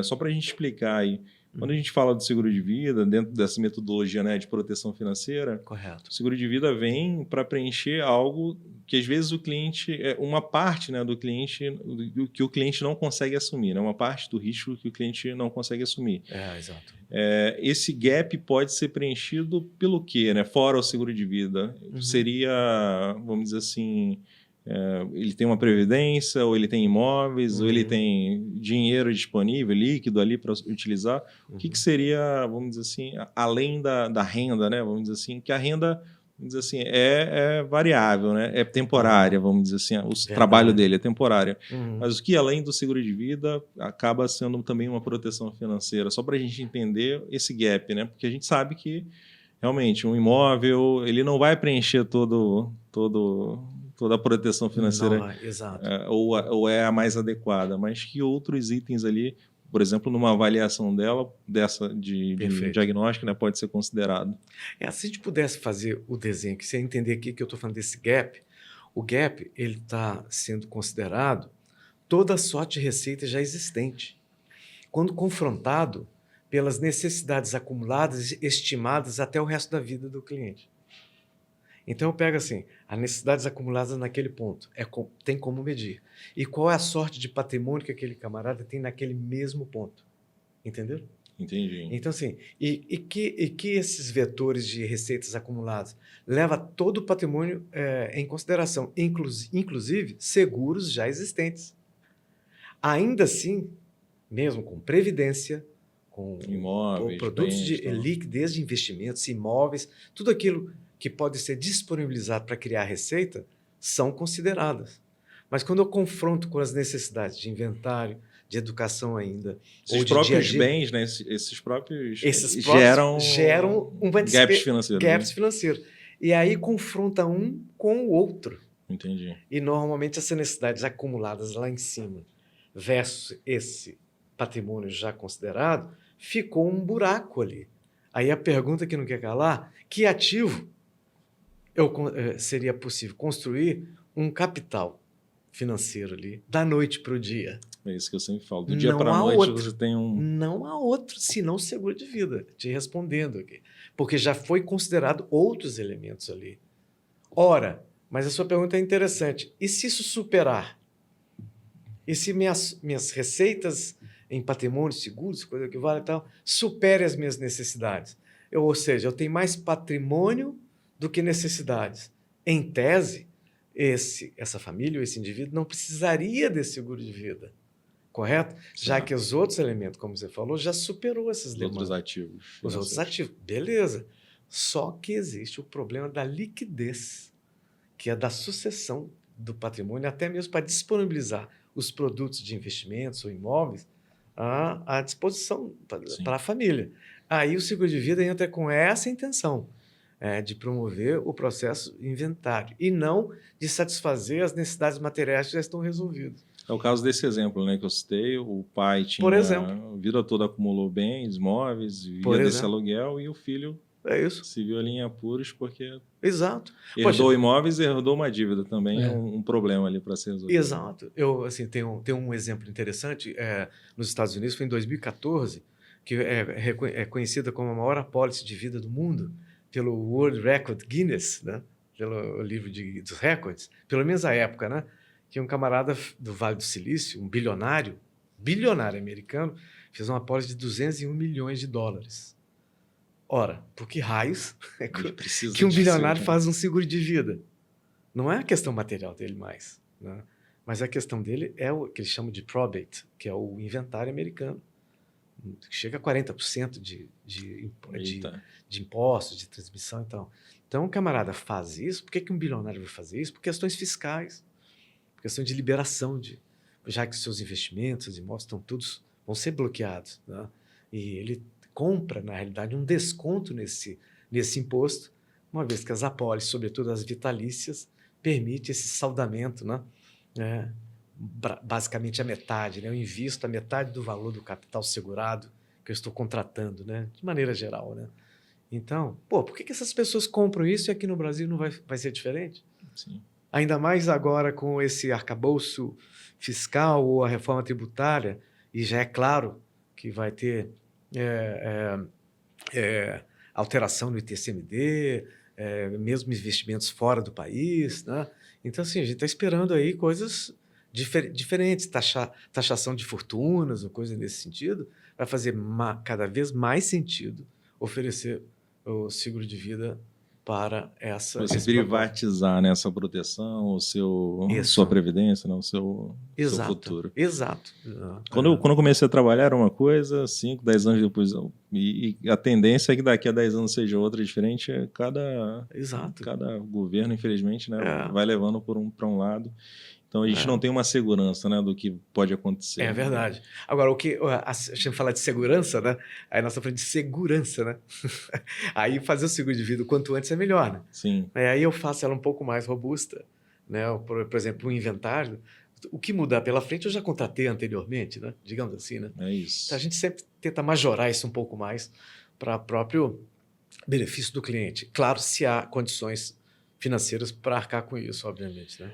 só para a gente explicar aí, quando a gente fala do seguro de vida, dentro dessa metodologia, né, de proteção financeira, Correto. o seguro de vida vem para preencher algo que às vezes o cliente, uma parte, né, do cliente, que o cliente não consegue assumir, né, uma parte do risco que o cliente não consegue assumir. Exato. Esse gap pode ser preenchido pelo quê, né? Fora o seguro de vida. Seria, vamos dizer assim, ele tem uma previdência, ou ele tem imóveis, ou ele tem dinheiro disponível, líquido ali para utilizar. O que seria, vamos dizer assim, além da renda, né? Vamos dizer assim, que a renda, vamos dizer assim, é variável, né? É temporária, vamos dizer assim, o trabalho dele é temporário. Mas o que além do seguro de vida acaba sendo também uma proteção financeira, só para a gente entender esse gap, né? Porque a gente sabe que realmente um imóvel ele não vai preencher toda a proteção financeira, não, exato. ou é a mais adequada, mas que outros itens ali, por exemplo, numa avaliação de diagnóstico, né, pode ser considerado. Se a gente pudesse fazer o desenho, que você entender aqui que eu estou falando desse gap, o gap ele está sendo considerado toda a sorte de receita já existente, quando confrontado pelas necessidades acumuladas e estimadas até o resto da vida do cliente. Então eu pego assim, as necessidades acumuladas naquele ponto, tem como medir. E qual é a sorte de patrimônio que aquele camarada tem naquele mesmo ponto. Entenderam? Entendi. Então, assim, e que esses vetores de receitas acumuladas leva todo o patrimônio em consideração, inclusive seguros já existentes. Ainda assim, mesmo com previdência, com imóveis, produtos de liquidez de investimentos, imóveis, tudo aquilo que pode ser disponibilizado para criar receita, são consideradas. Mas quando eu confronto com as necessidades de inventário, de educação ainda, esses próprios bens, né? Esses próprios geram gaps financeiros. Gaps financeiros. E aí confronta um com o outro. Entendi. E normalmente essas necessidades acumuladas lá em cima versus esse patrimônio já considerado, ficou um buraco ali. Aí a pergunta que não quer calar, que ativo seria possível construir um capital financeiro ali, da noite para o dia? É isso que eu sempre falo. Do dia para a noite você tem um... Não há outro, senão seguro de vida, te respondendo aqui. Porque já foi considerado outros elementos ali. Ora, mas a sua pergunta é interessante. E se isso superar? E se minhas receitas em patrimônio, seguros, coisa que vale e tal, supere as minhas necessidades? Ou seja, eu tenho mais patrimônio do que necessidades. Em tese, essa família ou esse indivíduo não precisaria desse seguro de vida, correto? Sim. Já que os outros elementos, como você falou, já superou essas demandas. Outros ativos. Os outros ativos, beleza. Só que existe o problema da liquidez, que é da sucessão do patrimônio, até mesmo para disponibilizar os produtos de investimentos ou imóveis à disposição para a família. Aí o seguro de vida entra com essa intenção, de promover o processo inventário e não de satisfazer as necessidades materiais que já estão resolvidas. É o caso desse exemplo, né, que eu citei. O pai tinha a vida toda acumulou bens, imóveis, vivia desse aluguel, e o filho se viu ali em apuros porque herdou imóveis e herdou uma dívida também, um problema ali para ser resolvido. Exato. Eu tenho um exemplo interessante, nos Estados Unidos, foi em 2014, que é conhecida como a maior apólice de vida do mundo, pelo World Record Guinness, né? Pelo livro dos recordes, pelo menos à época, né? Que um camarada do Vale do Silício, um bilionário americano, fez uma apólice de 201 milhões de dólares. Ora, por que raios que um bilionário faz um seguro de vida? Não é a questão material dele mais, né? Mas a questão dele é o que eles chamam de probate, que é o inventário americano, que chega a 40% de impostos, de transmissão e tal. Então, o camarada faz isso. Por que um bilionário vai fazer isso? Por questões fiscais, por questão de liberação, já que seus investimentos, seus imóveis vão ser bloqueados, né? E ele compra, na realidade, um desconto nesse imposto, uma vez que as apólices, sobretudo as vitalícias, permitem esse saldamento, né? Basicamente a metade, né? Eu invisto a metade do valor do capital segurado que eu estou contratando, né? De maneira geral, né? Então, por que essas pessoas compram isso e aqui no Brasil não vai ser diferente? Sim. Ainda mais agora com esse arcabouço fiscal ou a reforma tributária, e já é claro que vai ter alteração no ITCMD, mesmo investimentos fora do país, né? Então, assim, a gente está esperando aí coisas diferentes, taxação de fortunas ou coisa nesse sentido, vai fazer cada vez mais sentido oferecer o seguro de vida para Você privatizar, né, essa proteção, sua Isso. previdência, né, o seu futuro. Exato. Quando eu comecei a trabalhar era uma coisa, 5, 10 anos depois, e a tendência é que daqui a 10 anos seja outra diferente. Cada governo, infelizmente, né, vai levando para um lado. Então a gente não tem uma segurança, né, do que pode acontecer. É verdade. Agora, a gente fala de segurança, né? Aí nós estamos falando de segurança, né? Aí fazer o seguro de vida o quanto antes é melhor, né? Sim. Aí eu faço ela um pouco mais robusta, né? Por exemplo, o inventário, o que mudar pela frente eu já contratei anteriormente, né? Digamos assim, né? É isso. Então a gente sempre tenta majorar isso um pouco mais para próprio benefício do cliente. Claro, se há condições financeiras para arcar com isso, obviamente, né?